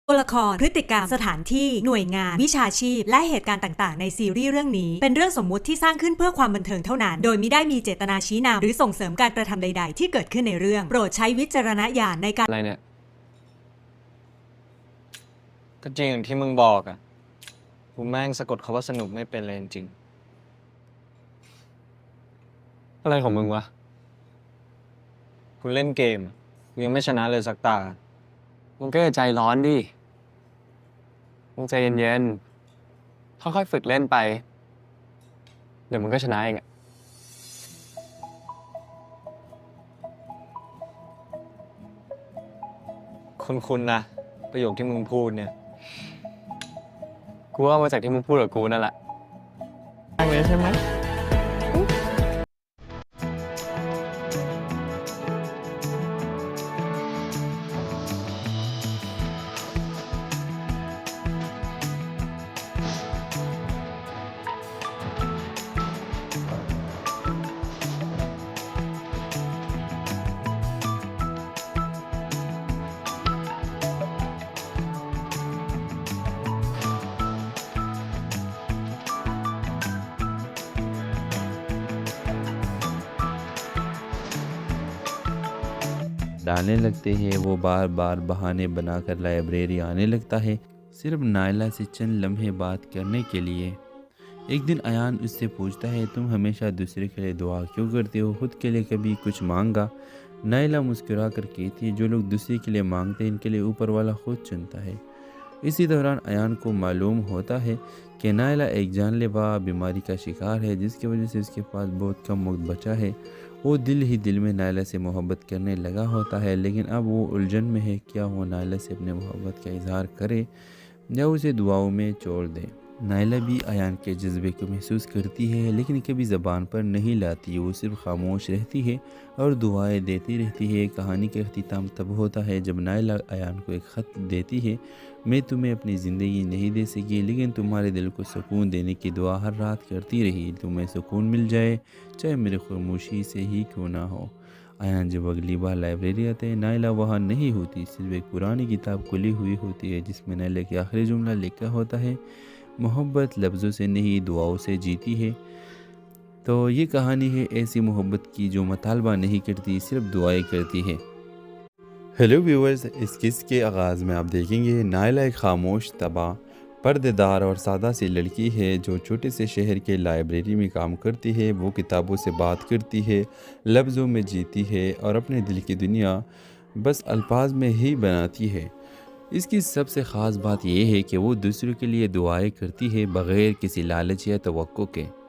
ตัวละครพฤติกรรมสถานที่หน่วยงานวิชาชีพและเหตุการณ์ต่างๆในซีรีส์เรื่องนี้เป็นเรื่องสมมุติที่สร้างขึ้นเพื่อความบันเทิงเท่านั้นโดยมิได้มีเจตนาชี้นำหรือส่งเสริมการกระทำใดๆที่เกิดขึ้นในเรื่องโปรดใช้วิจารณญาณในการอะไรเนี่ยก็จริงอย่างที่มึงบอกอ่ะกูแม่งสะกดคำว่าสนุกไม่เป็นเลยจริงๆอะไรของมึงวะกูเล่นเกมกูยังไม่ชนะเลยสักตามึงก็ใจร้อนดิมึงใจเย็นๆค่อยๆฝึกเล่นไปเดี๋ยวมึงก็ชนะเองอ่ะคุณนะประโยคที่มึงพูดเนี่ยกูว่ามาจากที่มึงพูดกับกูนั่นแหละตั้งเลยใช่ไหมडालने लगते हैं। वो बार बार बहाने बनाकर लाइब्रेरी आने लगता है, सिर्फ नायला से चंद लम्हे बात करने के लिए। एक दिन अयान उससे पूछता है, तुम हमेशा दूसरे के लिए दुआ क्यों करते हो, खुद के लिए कभी कुछ मांगा? नायला मुस्कुरा कर कहती है, जो लोग दूसरे के लिए मांगते हैं इनके लिए ऊपर वाला खुद चुनता है। इसी दौरान अयान को मालूम होता है कि नायला एक जानलेवा बीमारी का शिकार है, जिसकी वजह से उसके पास बहुत कम वक्त बचा है। वो दिल ही दिल में नायला से मोहब्बत करने लगा होता है, लेकिन अब वो उलझन में है, क्या वो नायला से अपने मोहब्बत का इजहार करे या उसे दुआओं में छोड़ दे। नायला भी अयान के जज्बे को महसूस करती है, लेकिन कभी ज़बान पर नहीं लाती। वो सिर्फ खामोश रहती है और दुआएं देती रहती है। कहानी का अख्तिताम तब होता है जब नायला अयान को एक ख़त देती है, मैं तुम्हें अपनी ज़िंदगी नहीं दे सकी, लेकिन तुम्हारे दिल को सुकून देने की दुआ हर रात करती रही। तुम्हें सुकून मिल जाए, चाहे मेरी खामोशी से ही क्यों ना हो। अयान जब अगली बार लाइब्रेरी आते हैं, नायला वहाँ नहीं होती। सिर्फ एक पुरानी किताब खुली हुई होती है, जिसमें नायला के आखिरी जुमला लिखा होता है, मोहब्बत लफ्ज़ों से नहीं दुआओं से जीती है। तो ये कहानी है ऐसी मोहब्बत की जो मुतालबा नहीं करती, सिर्फ दुआएं करती है। हेलो व्यूअर्स, इस किस्से के आगाज़ में आप देखेंगे नायला एक खामोश, तबाह, पर्देदार और सादा सी लड़की है जो छोटे से शहर के लाइब्रेरी में काम करती है। वो किताबों से बात करती है, लफ्ज़ों में जीती है और अपने दिल की दुनिया बस अल्फाज में ही बनाती है। इसकी सबसे ख़ास बात यह है कि वो दूसरों के लिए दुआएं करती है बग़ैर किसी लालच या तवक्को के।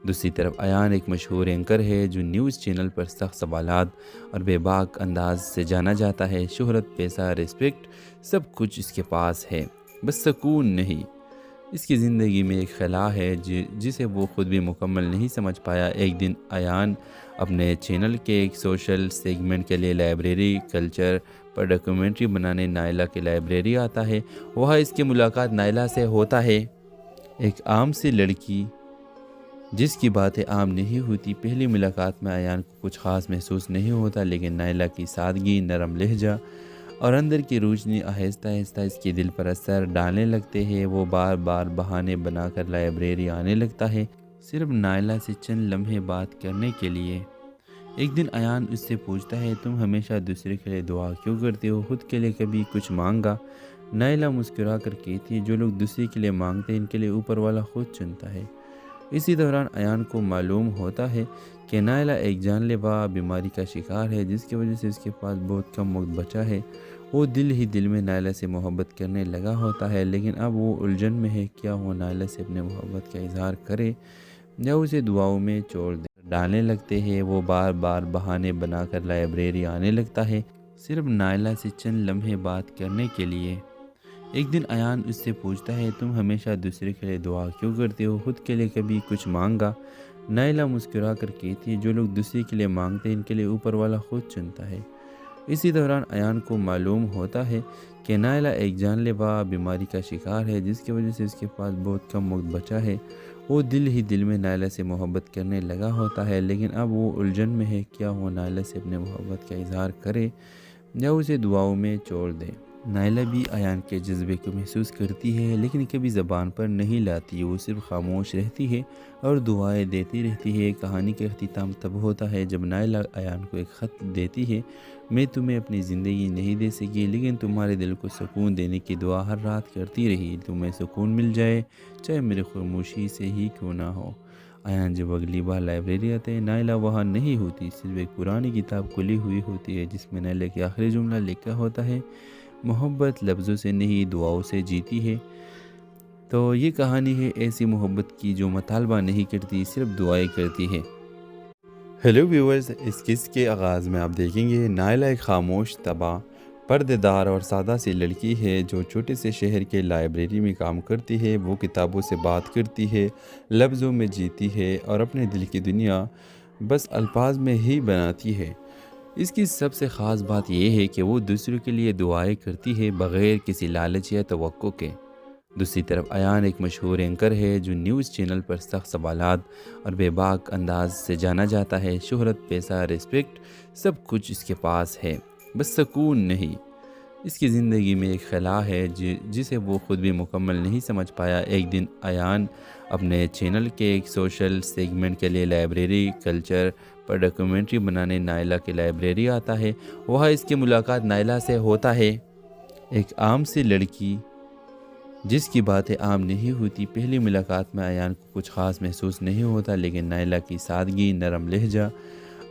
दूसरी तरफ अयान एक मशहूर एंकर है जो न्यूज़ चैनल पर सख्त सवालात और बेबाक अंदाज से जाना जाता है। शोहरत, पैसा, रिस्पेक्ट सब कुछ इसके पास है, बस सुकून नहीं। इसकी ज़िंदगी में एक खला है जिसे वो ख़ुद भी मुकम्मल नहीं समझ पाया। एक दिन अयान अपने चैनल के एक सोशल सेगमेंट के लिए लाइब्रेरी कल्चर पर डॉक्यूमेंट्री बनाने नायला की लाइब्रेरी आता है। वहाँ इसकी मुलाकात नायला से होता है, एक आम सी लड़की जिसकी बातें आम नहीं होती। पहली मुलाकात में अयान को कुछ ख़ास महसूस नहीं होता, लेकिन नायला की सादगी, नरम लहजा और अंदर की रोशनी आहिस्ता आहिस्ता इसके दिल पर असर डालने लगते हैं। वो बार बार बहाने बनाकर लाइब्रेरी आने लगता है, सिर्फ नायला से चंद लम्हे बात करने के लिए। एक दिन अयान उससे पूछता है, तुम हमेशा दूसरे के लिए दुआ क्यों करते हो, खुद के लिए कभी कुछ मांगा? नायला मुस्कुरा कर कहती है, जो लोग दूसरे के लिए मांगते हैं इनके लिए ऊपर वाला खुद चुनता है। इसी दौरान अयान को मालूम होता है कि नायला एक जानलेवा बीमारी का शिकार है, जिसकी वजह से उसके पास बहुत कम वक्त बचा है। वो दिल ही दिल में नायला से मोहब्बत करने लगा होता है, लेकिन अब वो उलझन में है, क्या वो नायला से अपने मोहब्बत का इजहार करे या उसे दुआओं में छोड़ दे। डालने लगते हैं। वो बार बार बहाने बनाकर लाइब्रेरी आने लगता है, सिर्फ नायला से चंद लम्हे बात करने के लिए। एक दिन अयान उससे पूछता है, तुम हमेशा दूसरे के लिए दुआ क्यों करते हो, खुद के लिए कभी कुछ मांगा? नायला मुस्कुरा कर कहती है, जो लोग दूसरे के लिए मांगते हैं इनके लिए ऊपर वाला खुद चुनता है। इसी दौरान अयान को मालूम होता है कि नायला एक जानलेवा बीमारी का शिकार है, जिसकी वजह से उसके पास बहुत कम वक्त बचा है। वो दिल ही दिल में नायला से मोहब्बत करने लगा होता है, लेकिन अब वो उलझन में है, क्या वो नायला से अपने मोहब्बत का इजहार करे या उसे दुआओं में छोड़ दे। نائلہ بھی ایان کے جذبے کو محسوس کرتی ہے لیکن کبھی زبان پر نہیں لاتی، وہ صرف خاموش رہتی ہے اور دعائیں دیتی رہتی ہے۔ کہانی کا اختتام تب ہوتا ہے جب نائلہ ایان کو ایک خط دیتی ہے، میں تمہیں اپنی زندگی نہیں دے سکی لیکن تمہارے دل کو سکون دینے کی دعا ہر رات کرتی رہی، تمہیں سکون مل جائے چاہے میری خاموشی سے ہی کیوں نہ ہو۔ ایان جب اگلی بار لائبریری آتے ہیں، نائلہ وہاں نہیں ہوتی، صرف ایک پرانی کتاب کھلی ہوئی ہوتی ہے جس میں نائلہ کے آخری جملہ لکھا ہوتا ہے، محبت لفظوں سے نہیں دعاؤں سے جیتی ہے۔ تو یہ کہانی ہے ایسی محبت کی جو مطالبہ نہیں کرتی، صرف دعائیں کرتی ہے۔ ہیلو ویورز، اس قصے کے آغاز میں آپ دیکھیں گے نائلہ ایک خاموش، تباہ، پردے دار اور سادہ سی لڑکی ہے جو چھوٹے سے شہر کے لائبریری میں کام کرتی ہے۔ وہ کتابوں سے بات کرتی ہے، لفظوں میں جیتی ہے اور اپنے دل کی دنیا بس الفاظ میں ہی بناتی ہے۔ اس کی سب سے خاص بات یہ ہے کہ وہ دوسروں کے لیے دعائیں کرتی ہے بغیر کسی لالچ یا توقع کے۔ دوسری طرف ایان ایک مشہور اینکر ہے جو نیوز چینل پر سخت سوالات اور بے باک انداز سے جانا جاتا ہے۔ شہرت، پیسہ، ریسپیکٹ، سب کچھ اس کے پاس ہے، بس سکون نہیں۔ اس کی زندگی میں ایک خلا ہے جسے وہ خود بھی مکمل نہیں سمجھ پایا۔ ایک دن ایان اپنے چینل کے ایک سوشل سیگمنٹ کے لیے لائبریری کلچر پر ڈاکیومنٹری بنانے نائلہ کی لائبریری آتا ہے۔ وہاں اس کی ملاقات نائلہ سے ہوتا ہے، ایک عام سی لڑکی جس کی باتیں عام نہیں ہوتی۔ پہلی ملاقات میں ایان کو کچھ خاص محسوس نہیں ہوتا، لیکن نائلہ کی سادگی، نرم لہجہ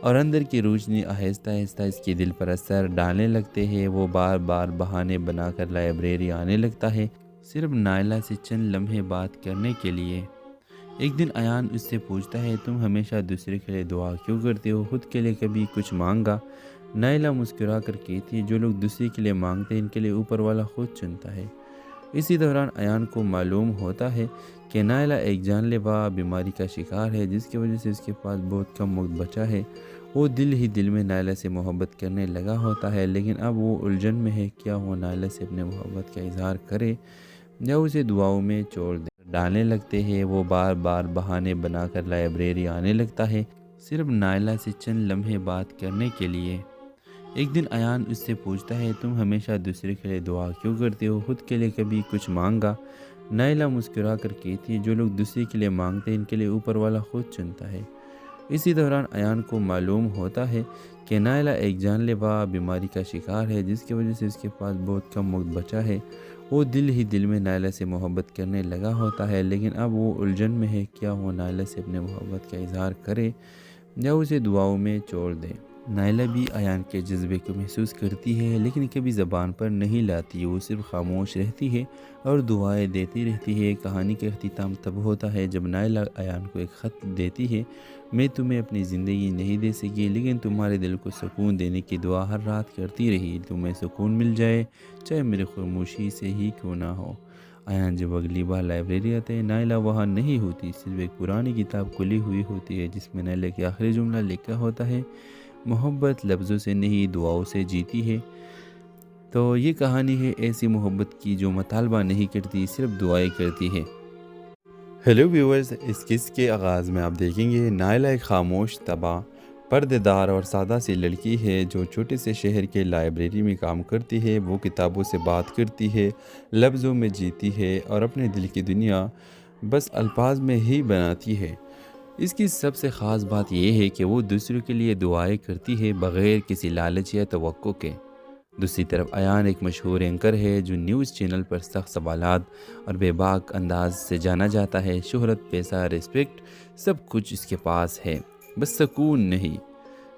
اور اندر کی روشنی آہستہ آہستہ اس کے دل پر اثر ڈالنے لگتے ہیں۔ وہ بار بار بہانے بنا کر لائبریری آنے لگتا ہے، صرف نائلہ سے چند لمحے بات کرنے کے لیے۔ ایک دن ایان اس سے پوچھتا ہے، تم ہمیشہ دوسرے کے لیے دعا کیوں کرتے ہو، خود کے لیے کبھی کچھ مانگا؟ نائلہ مسکرا کر کہتی ہے، جو لوگ دوسرے کے لیے مانگتے ہیں ان کے لیے اوپر والا خود چنتا ہے۔ اسی دوران ایان کو معلوم ہوتا ہے کہ نائلہ ایک جان لیوا بیماری کا شکار ہے جس کی وجہ سے اس کے پاس بہت کم وقت بچا ہے۔ وہ دل ہی دل میں نائلہ سے محبت کرنے لگا ہوتا ہے، لیکن اب وہ الجھن میں ہے، کیا وہ نائلہ سے اپنے محبت کا اظہار کرے یا اسے دعاؤں میں چھوڑ دے۔ ڈالنے لگتے ہیں، وہ بار بار بہانے بنا کر لائبریری آنے لگتا ہے، صرف نائلہ سے چند لمحے بات کرنے کے لیے۔ ایک دن ایان اس سے پوچھتا ہے، تم ہمیشہ دوسرے کے لیے دعا کیوں کرتے ہو، خود کے لیے کبھی کچھ مانگا؟ نائلہ مسکرا کر کہتی ہے، جو لوگ دوسرے کے لیے مانگتے ہیں ان کے لیے اوپر والا خود چنتا ہے۔ اسی دوران ایان کو معلوم ہوتا ہے کہ نائلہ ایک جان لیوا بیماری کا شکار ہے جس کی وجہ سے اس کے پاس بہت کم وقت بچا ہے۔ وہ دل ہی دل میں نائلہ سے محبت کرنے لگا ہوتا ہے، لیکن اب وہ الجھن میں ہے، کیا وہ نائلہ سے اپنے محبت کا اظہار کرے یا اسے دعاؤں میں چھوڑ دے۔ نائلہ بھی ایان کے جذبے کو محسوس کرتی ہے لیکن کبھی زبان پر نہیں لاتی، وہ صرف خاموش رہتی ہے اور دعائیں دیتی رہتی ہے۔ کہانی کا اختتام تب ہوتا ہے جب نائلہ ایان کو ایک خط دیتی ہے، میں تمہیں اپنی زندگی نہیں دے سکی لیکن تمہارے دل کو سکون دینے کی دعا ہر رات کرتی رہی، تمہیں سکون مل جائے چاہے میری خاموشی سے ہی کیوں نہ ہو۔ ایان جب اگلی بار لائبریری آتے ہیں، نائلہ وہاں نہیں ہوتی، صرف ایک پرانی کتاب کھلی ہوئی ہوتی ہے جس میں نائلہ کے آخری جملہ لکھا ہوتا ہے، محبت لفظوں سے نہیں دعاؤں سے جیتی ہے۔ تو یہ کہانی ہے ایسی محبت کی جو مطالبہ نہیں کرتی، صرف دعائیں کرتی ہے۔ ہیلو ویورز، اس قصے کے آغاز میں آپ دیکھیں گے نائلہ ایک خاموش، تباہ، پردے دار اور سادہ سی لڑکی ہے جو چھوٹے سے شہر کے لائبریری میں کام کرتی ہے۔ وہ کتابوں سے بات کرتی ہے، لفظوں میں جیتی ہے اور اپنے دل کی دنیا بس الفاظ میں ہی بناتی ہے۔ اس کی سب سے خاص بات یہ ہے کہ وہ دوسروں کے لیے دعائیں کرتی ہے بغیر کسی لالچ یا توقع کے۔ دوسری طرف ایان ایک مشہور اینکر ہے جو نیوز چینل پر سخت سوالات اور بے باک انداز سے جانا جاتا ہے۔ شہرت، پیسہ، ریسپیکٹ، سب کچھ اس کے پاس ہے، بس سکون نہیں۔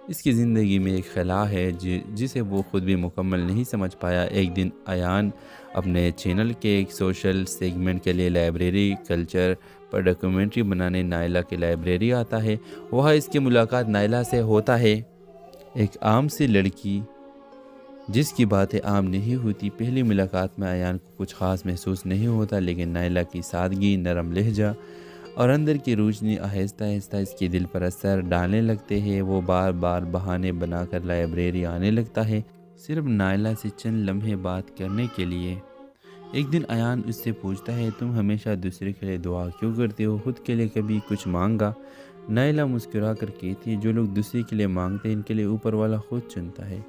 اس کی زندگی میں ایک خلا ہے جسے وہ خود بھی مکمل نہیں سمجھ پایا۔ ایک دن ایان اپنے چینل کے ایک سوشل سیگمنٹ کے لیے لائبریری کلچر پر ڈاکیومنٹری بنانے نائلہ کی لائبریری آتا ہے۔ وہاں اس کی ملاقات نائلہ سے ہوتا ہے، ایک عام سی لڑکی جس کی باتیں عام نہیں ہوتی۔ پہلی ملاقات میں ایان کو کچھ خاص محسوس نہیں ہوتا، لیکن نائلہ کی سادگی، نرم لہجہ اور اندر کی روشنی آہستہ آہستہ اس کے دل پر اثر ڈالنے لگتے ہیں۔ وہ بار بار بہانے بنا کر لائبریری آنے لگتا ہے، صرف نائلہ سے چند لمحے بات کرنے کے لیے۔ ایک دن ایان اس سے پوچھتا ہے، تم ہمیشہ دوسرے کے لیے دعا کیوں کرتے ہو، خود کے لیے کبھی کچھ مانگا؟ نائلہ مسکرا کر کہتی ہے، جو لوگ دوسرے کے لیے مانگتے ہیں ان کے لیے اوپر والا خود چنتا ہے۔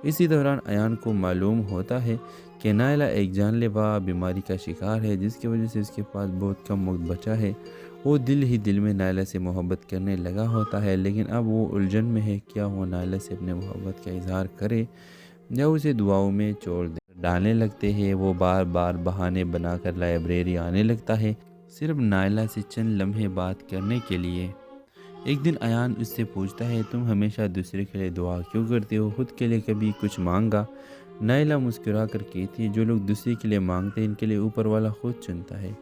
इसी दौरान अयान को मालूम होता है कि नायला एक जानलेवा बीमारी का शिकार है, जिसकी वजह से उसके पास बहुत कम वक्त बचा है। वो दिल ही दिल में नायला से मोहब्बत करने लगा होता है, लेकिन अब वो उलझन में है, क्या वो नायला से अपने मोहब्बत का इजहार करे या उसे दुआओं में छोड़ दे। डालने लगते हैं। वो बार बार बहाने बनाकर लाइब्रेरी आने लगता है, सिर्फ नायला से चंद लम्हे बात करने के लिए। एक दिन अयान उससे पूछता है, तुम हमेशा दूसरे के लिए दुआ क्यों करते हो, खुद के लिए कभी कुछ मांगा? नायला मुस्कुरा कर कहती है, जो लोग दूसरे के लिए मांगते हैं इनके लिए ऊपर वाला खुद चुनता है।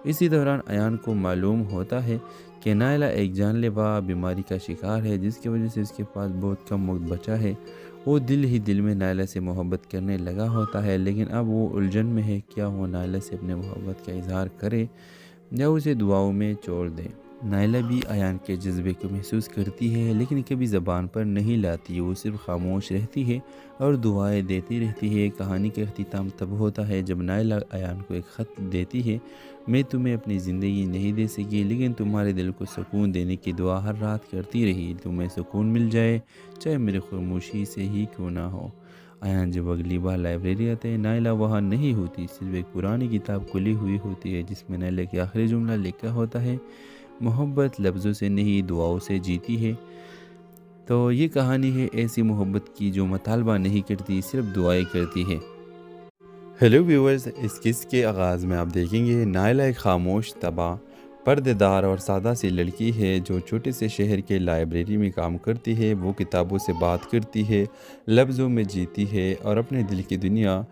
इसी दौरान अयान को मालूम होता है कि नायला एक जानलेवा बीमारी का शिकार है, जिसकी वजह से उसके पास बहुत कम वक्त बचा है। वो दिल ही दिल में नायला से मोहब्बत करने लगा होता है, लेकिन अब वो उलझन में है, क्या वो नायला से अपने मोहब्बत का इजहार करे या उसे दुआओं में छोड़ दे। नायला भी अयान के जज्बे को महसूस करती है, लेकिन कभी ज़बान पर नहीं लाती। वो सिर्फ खामोश रहती है और दुआएं देती रहती है। कहानी का अख्तिताम तब होता है जब नायला अयान को एक ख़त देती है, मैं तुम्हें अपनी ज़िंदगी नहीं दे सकी, लेकिन तुम्हारे दिल को सुकून देने की दुआ हर रात करती रही। तुम्हें सुकून मिल जाए, चाहे मेरी खामोशी से ही क्यों ना हो। अयान जब अगली बार लाइब्रेरी आते हैं, नायला वहाँ नहीं होती। सिर्फ एक पुरानी किताब खुली हुई होती है, जिसमें नायला के आखिरी जुमला लिखा होता है, मोहब्बत लफ्ज़ों से नहीं दुआओं से जीती है। तो ये कहानी है ऐसी मोहब्बत की जो मुतालबा नहीं करती, सिर्फ दुआएं करती है। हेलो व्यूअर्स, इस किस्से के आगाज़ में आप देखेंगे नायला एक खामोश, तबाह, पर्देदार और सादा सी लड़की है जो छोटे से शहर के लाइब्रेरी में काम करती है। वो किताबों से बात करती है, लफ्ज़ों में जीती है और अपने दिल की दुनिया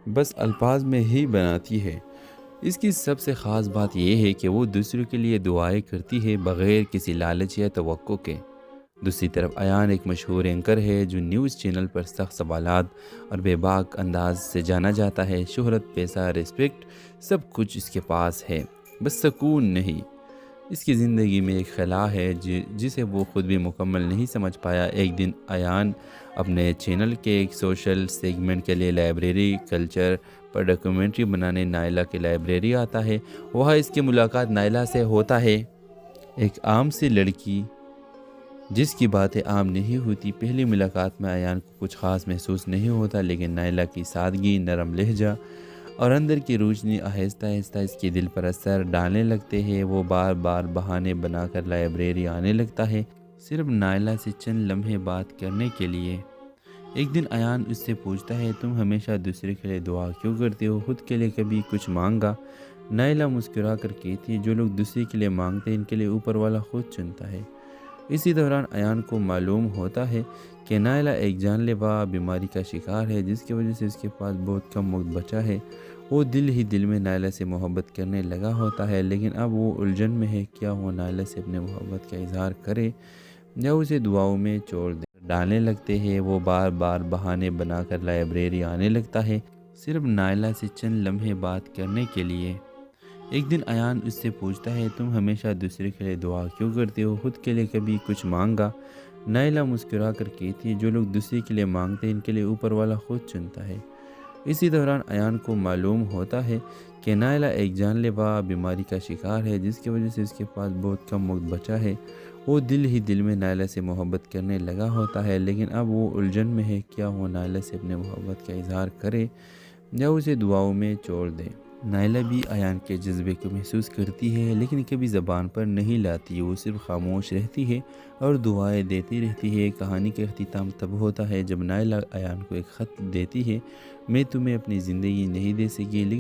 बस अल्फाज में ही बनाती है। इसकी सबसे ख़ास बात यह है कि वो दूसरों के लिए दुआएं करती है बग़ैर किसी लालच या तवक्को के। दूसरी तरफ अयान एक मशहूर एंकर है जो न्यूज़ चैनल पर सख्त सवालात और बेबाक अंदाज से जाना जाता है। शोहरत, पैसा, रिस्पेक्ट सब कुछ इसके पास है, बस सुकून नहीं। इसकी ज़िंदगी में एक खला है जिसे वो ख़ुद भी मुकम्मल नहीं समझ पाया। एक दिन अयान अपने चैनल के एक सोशल सेगमेंट के लिए लाइब्रेरी कल्चर पर डॉक्यूमेंट्री बनाने नायला की लाइब्रेरी आता है। वहाँ इसकी मुलाकात नायला से होता है, एक आम सी लड़की जिसकी बातें आम नहीं होती। पहली मुलाकात में अयान को कुछ ख़ास महसूस नहीं होता, लेकिन नायला की सादगी, नरम लहजा और अंदर की रोशनी आहिस्ता आहिस्ता इसके दिल पर असर डालने लगते हैं। वो बार बार बहाने बनाकर लाइब्रेरी आने लगता है, सिर्फ नायला से चंद लम्हे बात करने के लिए। एक दिन अयान उससे पूछता है, तुम हमेशा दूसरे के लिए दुआ क्यों करते हो, खुद के लिए कभी कुछ मांगा? नायला मुस्कुरा कर कहती है, जो लोग दूसरे के लिए मांगते हैं इनके लिए ऊपर वाला खुद चुनता है। इसी दौरान अयान को मालूम होता है कि नायला एक जानलेवा बीमारी का शिकार है, जिसकी वजह से उसके पास बहुत कम वक्त बचा है। वो दिल ही दिल में नायला से मोहब्बत करने लगा होता है, लेकिन अब वो उलझन में है, क्या वो नायला से अपने मोहब्बत का इजहार करे या उसे दुआओं में छोड़ दे। डालने लगते हैं। वो बार बार बहाने बनाकर लाइब्रेरी आने लगता है, सिर्फ नायला से चंद लम्हे बात करने के लिए। एक दिन अयान उससे पूछता है, तुम हमेशा दूसरे के लिए दुआ क्यों करते हो, खुद के लिए कभी कुछ मांगा? नायला मुस्कुरा कर कहती है, जो लोग दूसरे के लिए मांगते हैं इनके लिए ऊपर वाला खुद चुनता है। इसी दौरान अयान को मालूम होता है कि नायला एक जानलेवा बीमारी का शिकार है, जिसकी वजह से उसके पास बहुत कम वक्त बचा है। वो दिल ही दिल में नायला से मोहब्बत करने लगा होता है, लेकिन अब वो उलझन में है, क्या वो नायला से अपने मोहब्बत का इजहार करे या उसे दुआओं में छोड़ दे। नायला भी अयान के जज्बे को महसूस करती है, लेकिन कभी ज़बान पर नहीं लाती। वो सिर्फ खामोश रहती है और दुआएं देती रहती है। कहानी का अख्तिताम तब होता है जब नायला अयान को एक ख़त देती है, मैं तुम्हें अपनी ज़िंदगी नहीं दे सकी, लेकिन